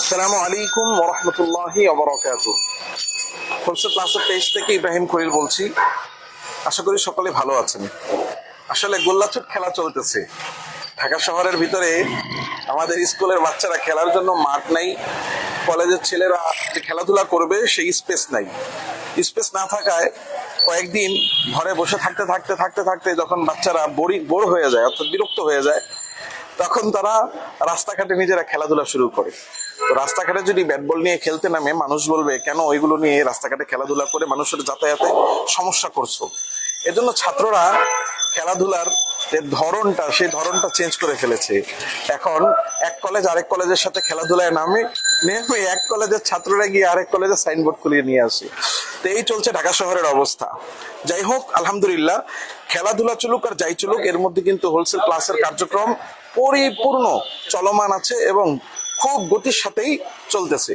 আসসালামু আলাইকুম ওয়া রাহমাতুল্লাহি ওয়া বারাকাতুহু। হোলসেল ক্লাসের পেজ থেকে ইব্রাহিম খলিল বলছি। আশা করি সকলে ভালো আছেন। আসলে গোল্লাছুট খেলা চলতেছে ঢাকা শহরের ভিতরে। আমাদের স্কুলের বাচ্চারা খেলার জন্য মাঠ নাই, কলেজের ছেলেরা খেলাধুলা করবে সেই স্পেস নাই। স্পেস না থাকায় কয়েকদিন ঘরে বসে থাকতে থাকতে থাকতে থাকতে যখন বাচ্চারা বোর হয়ে যায়, অর্থাৎ বিরক্ত হয়ে যায়, তখন তারা রাস্তাঘাটে নিজেরা খেলাধুলা শুরু করে। তো রাস্তাঘাটে যদি ব্যাট বল নিয়ে খেলতে নামে, মানুষ বলবে কেন ওইগুলো নিয়ে রাস্তাঘাটে খেলাধুলা করে মানুষের যাতায়াতে সমস্যা করছো। এজন্য ছাত্ররা খেলাধুলার যে ধরনটা, সেই ধরনটা চেঞ্জ করে ফেলেছে। এখন এক কলেজ আরেক কলেজের সাথে খেলাধুলায় নেমে এক কলেজের ছাত্ররা গিয়ে আরেক কলেজের সাইনবোর্ড খুলিয়ে নিয়ে আসে। তো এই চলছে ঢাকা শহরের অবস্থা। যাই হোক, আলহামদুলিল্লাহ, খেলাধুলা চলুক আর যাই চলুক, এর মধ্যে কিন্তু হোলসেল ক্লাসের কার্যক্রম পরিপূর্ণ চলমান আছে এবং খুব গতির সাথেই চলতেছে।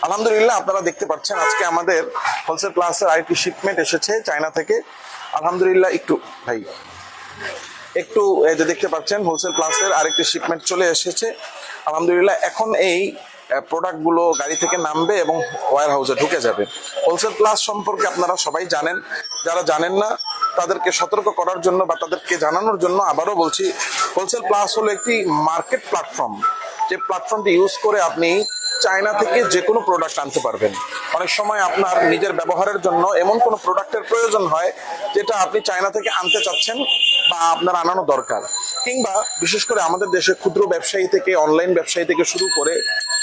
আলহামদুলিল্লাহ, আপনারা দেখতে পাচ্ছেন আজকে আমাদের হোলসেল ক্লাসের আরেকটি শিপমেন্ট এসেছে চায়না থেকে। আলহামদুলিল্লাহ, একটু এই যে দেখতে পাচ্ছেন হোলসেল ক্লাসের আরেকটি শিপমেন্ট চলে এসেছে। আলহামদুলিল্লাহ, এখন এই প্রোডাক্ট গুলো গাড়ি থেকে নামবে এবং ওয়্যার হাউসে ঢুকে যাবে। হোলসেল ক্লাস সম্পর্কে আপনারা সবাই জানেন। যারা জানেন না তাদেরকে সতর্ক করার জন্য বা তাদেরকে জানানোর জন্য আবারও বলছি, হোলসেল ক্লাস হলো একটি মার্কেট প্ল্যাটফর্ম। যে প্ল্যাটফর্মটি ইউজ করে আপনি চায়না থেকে যে কোনো প্রোডাক্ট আনতে পারবেন। অনেক সময় আপনার নিজের ব্যবহারের জন্য এমন কোনো প্রোডাক্টের প্রয়োজন হয় যেটা আপনি চায়না থেকে আনতে চাচ্ছেন বা আপনার আনানো দরকার, কিংবা বিশেষ করে আমাদের দেশে ক্ষুদ্র ব্যবসায়ী থেকে অনলাইন ব্যবসায়ী থেকে শুরু করে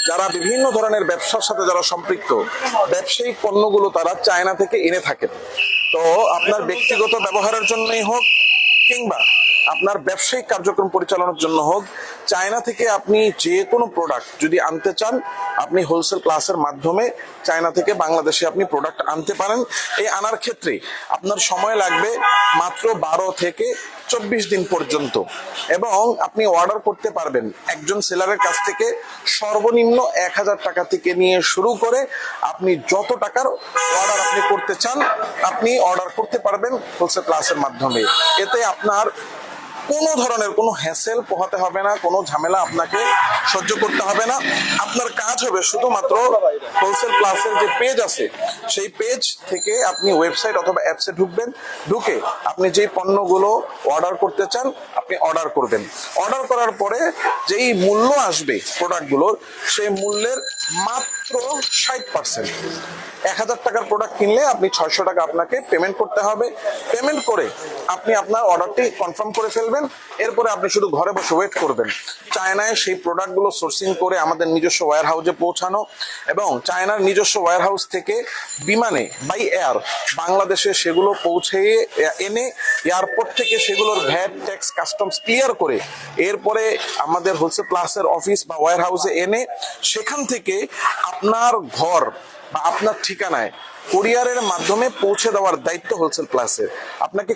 যারা বিভিন্ন ধরনের ব্যবসার সাথে যারা সম্পৃক্ত, ব্যবসায়িক পণ্যগুলো তারা চায়না থেকে এনে থাকেন। তো আপনার ব্যক্তিগত ব্যবহারের জন্যই হোক কিংবা আপনার ব্যবসায়িক কার্যক্রম পরিচালনার জন্য হোক, চায়না থেকে আপনি যে কোনো প্রোডাক্ট যদি আনতে চান, আপনি হোলসেল ক্লাসের মাধ্যমে চায়না থেকে বাংলাদেশে আপনি প্রোডাক্ট আনতে পারেন। এই আনার ক্ষেত্রে আপনার সময় লাগবে মাত্র 12 থেকে 24 দিন পর্যন্ত, এবং আপনি অর্ডার করতে পারবেন একজন সেলারের কাছ থেকে সর্বনিম্ন 1000 টাকা থেকে নিয়ে শুরু করে আপনি যত টাকার অর্ডার আপনি করতে চান আপনি অর্ডার করতে পারবেন হোলসেল ক্লাসের মাধ্যমে। এতে আপনার কোনো ধরনের কোনো হ্যাসেল পোহাতে হবে না, কোনো ঝামেলা আপনাকে সহ্য করতে হবে না। আপনার কাজ হবে শুধুমাত্র হোলসেল ক্লাসের যে পেজ আছে সেই পেজ থেকে আপনি ওয়েবসাইট অথবা অ্যাপসে ঢুকবেন, ঢুকে আপনি যেই পণ্যগুলো অর্ডার করতে চান আপনি অর্ডার করবেন। অর্ডার করার পরে যেই মূল্য আসবে প্রোডাক্টগুলোর, সেই মূল্যের মাত্র 60%। 1000 টাকার প্রোডাক্ট কিনলে আপনি 600 টাকা আপনাকে পেমেন্ট করতে হবে। পেমেন্ট করে আপনি আপনার অর্ডারটি কনফার্ম করে ফেলবেন। এরপরে আপনি শুধু ঘরে বসে ওয়েট করবেন চায়নায় সেই প্রোডাক্টগুলো সোর্সিং করে আমাদের নিজস্ব ওয়্যার হাউসে পৌঁছানো, এবং চায়নার নিজস্ব ওয়্যার হাউস থেকে বিমানে বাই এয়ার বাংলাদেশে সেগুলো পৌঁছে এনে এয়ারপোর্ট থেকে সেগুলোর ভ্যাট, ট্যাক্স, কাস্টমস ক্লিয়ার করে এরপরে আমাদের হোলসেল ক্লাসের অফিস বা ওয়্যার হাউসে এনে সেখান থেকে আপনার ঘর বা আপনার ঠিকানায় কুরিয়ারের মাধ্যমে পৌঁছে দেওয়ার দায়িত্ব হোলসেল ক্লাসের। আপনাকে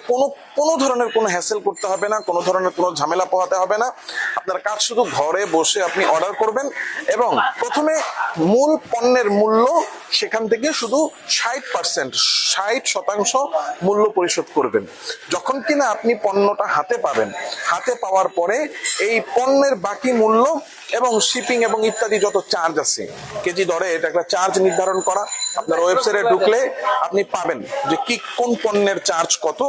কোনো ধরনের কোনো হ্যাসেল করতে হবে না, কোনো ধরনের কোনো ঝামেলা পোহাতে হবে না। আপনার কাজ শুধু ঘরে বসে আপনি অর্ডার করবেন এবং প্রথমে মূল পণ্যের মূল্য সেখান থেকে শুধু 60% মূল্য পরিশোধ করবেন। যখন কিনা আপনি পণ্যটা হাতে পাবেন, হাতে পাওয়ার পরে এই পণ্যের বাকি মূল্য এবং শিপিং এবং ইত্যাদি যত চার্জ আছে, কেজি দরে এটা একটা চার্জ নির্ধারণ করা। আপনার ওয়েবসাইটে ঢুকলে আপনি পাবেন যে কি কোন পণ্যের চার্জ কত,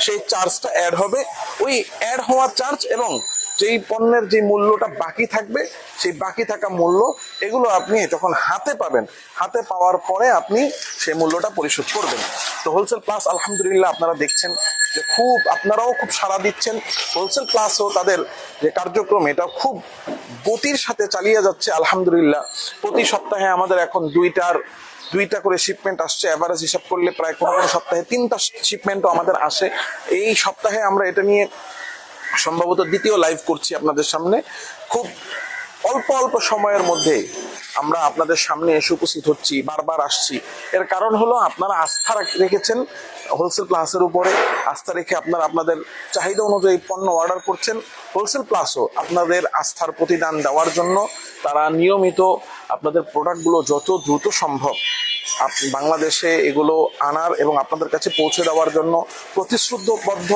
সেই চার্জটা অ্যাড হবে। ওই অ্যাড হওয়া চার্জ এবং যেই পণ্যের যে মূল্যটা বাকি থাকবে সেই বাকি থাকা মূল্য, এগুলো আপনি যখন হাতে পাবেন, হাতে পাওয়ার পরে আপনি সেই মূল্যটা পরিশোধ করবেন। তো হোলসেল প্লাস আলহামদুলিল্লাহ আপনারা দেখছেন যে আপনারাও খুব সাড়া দিচ্ছেন। হোলসেল প্লাসও তাদের যে কার্যক্রম এটা খুব গতির সাথে চালিয়ে যাচ্ছে আলহামদুলিল্লাহ। প্রতি সপ্তাহে আমাদের এখন দুইটা করে শিপমেন্ট আসছে। এভারেজ হিসাব করলে প্রায় কোনো সপ্তাহে 3টা শিপমেন্টও আমাদের আসে। এই সপ্তাহে আমরা এটা নিয়ে সম্ভবত দ্বিতীয় লাইভ করছি আপনাদের সামনে। খুব অল্প সময়ের মধ্যে আমরা আপনাদের সামনে এসে উপস্থিত হচ্ছি, বারবার আসছি। এর কারণ হলো আপনারা আস্থা রেখেছেন হোলসেল প্লাসের উপরে, আস্থা রেখে আপনাদের চাহিদা অনুযায়ী পণ্য অর্ডার করছেন। হোলসেল প্লাসও আপনাদের আস্থার প্রতিদান দেওয়ার জন্য তারা নিয়মিত আপনাদের প্রোডাক্টগুলো যত দ্রুত সম্ভব বাংলাদেশে এগুলো আনার এবং আপনাদের কাছে পৌঁছে দেওয়ার জন্য প্রতিশ্রুতিবদ্ধ,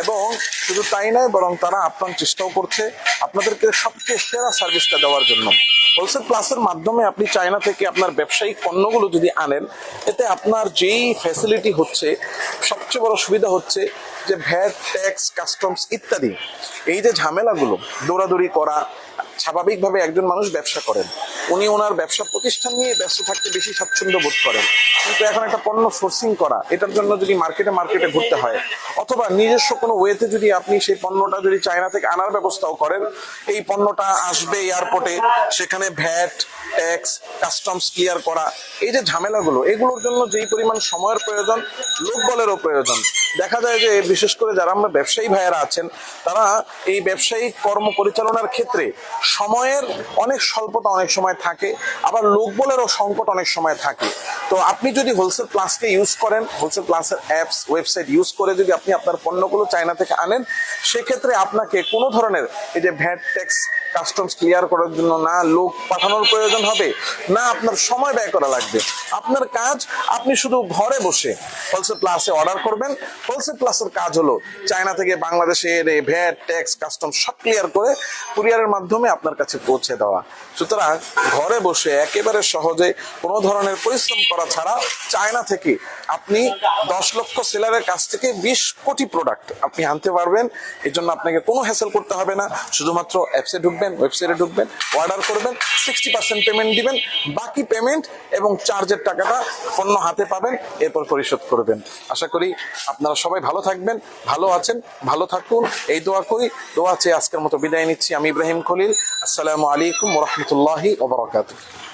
এবং শুধু তাই নয় বরং তারা আপ্রাণ চেষ্টাও করছে আপনাদেরকে সবচেয়ে সেরা সার্ভিসটা দেওয়ার জন্য। হোলসেল প্লাসের মাধ্যমে আপনি চায়না থেকে আপনার ব্যবসায়িক পণ্যগুলো যদি আনেন, এতে আপনার যেই ফ্যাসিলিটি হচ্ছে, সবচেয়ে বড় সুবিধা হচ্ছে যে ভ্যাট, ট্যাক্স, কাস্টমস ইত্যাদি এই যে ঝামেলাগুলো দৌড়াদৌড়ি করা, স্বাভাবিকভাবে একজন মানুষ ব্যবসা করেন, উনি ওনার ব্যবসা প্রতিষ্ঠান নিয়ে ব্যস্ত থাকতে বেশি স্বাচ্ছন্দ্য বোধ করেন, কিন্তু এখন একটা পণ্য সোর্সিং করা, এটার জন্য যদি মার্কেটে ঘুরতে হয়, অথবা নিজস্ব কোনো ওয়েতে যদি আপনি সেই পণ্যটা যদি চায়না থেকে আনার ব্যবস্থাও করেন, এই পণ্যটা আসবে এয়ারপোর্টে, সেখানে ভ্যাট, ট্যাক্স, কাস্টমস ক্লিয়ার করা, এই যে ঝামেলাগুলো, এগুলোর জন্য যেই পরিমাণ সময়ের প্রয়োজন, লোকবলেরও প্রয়োজন। দেখা যায় যে বিশেষ করে যারা আমরা ব্যবসায়ী ভাইয়েরা আছেন, তারা এই ব্যবসায়িক কর্ম পরিচালনার ক্ষেত্রে সময়ের অনেক স্বল্পতা অনেক সময় থাকে, আবার লোকবলেরও সংকট অনেক সময় থাকে। তো আপনি যদি হোলসেল প্লাসকে ইউজ করেন, হোলসেল প্লাসের অ্যাপস, ওয়েবসাইট ইউজ করে যদি আপনি আপনার পণ্যগুলো চায়না থেকে আনেন, সেক্ষেত্রে আপনাকে কোনো ধরনের এই যে ভ্যাট, ট্যাক্স, কাস্টমস ক্লিয়ার করার জন্য না লোক পাঠানোর প্রয়োজন হবে, না আপনার সময় ব্যয় করা লাগবে। আপনার কাজ, আপনি শুধু ঘরে বসে হোলসেল প্লাসে অর্ডার করবেন। হোলসেল প্লাসের কাজ হলো চায়না থেকে বাংলাদেশে এনে ভ্যাট, ট্যাক্স, কাস্টম সব ক্লিয়ার করে কুরিয়ারের মাধ্যমে আপনার কাছে পৌঁছে দেওয়া। সুতরাং ঘরে বসে একেবারে সহজে কোনো ধরনের পরিশ্রম করা ছাড়া চায়না থেকে আপনি 10 লক্ষ সেলারের কাছ থেকে 20 কোটি প্রোডাক্ট আপনি আনতে পারবেন। এই জন্য আপনাকে কোনো হ্যাসেল করতে হবে না, শুধুমাত্র অ্যাপসে ঢুকবেন, ওয়েবসাইটে ঢুকবেন, অর্ডার করবেন, 60% পেমেন্ট দিবেন, বাকি পেমেন্ট এবং চার্জের টাকাটা পণ্য হাতে পাবেন, এরপর পরিশোধ করবেন। আশা করি আপনারা সবাই ভালো থাকবেন, ভালো আছেন, ভালো থাকুন, এই দোয়া করি। দোয়া চেয়ে আজকের মতো বিদায় নিচ্ছি। আমি ইব্রাহিম খলিল। আসসালামু আলাইকুম ওয়া রাহমাতুল্লাহি ওয়া বারাকাতুহু।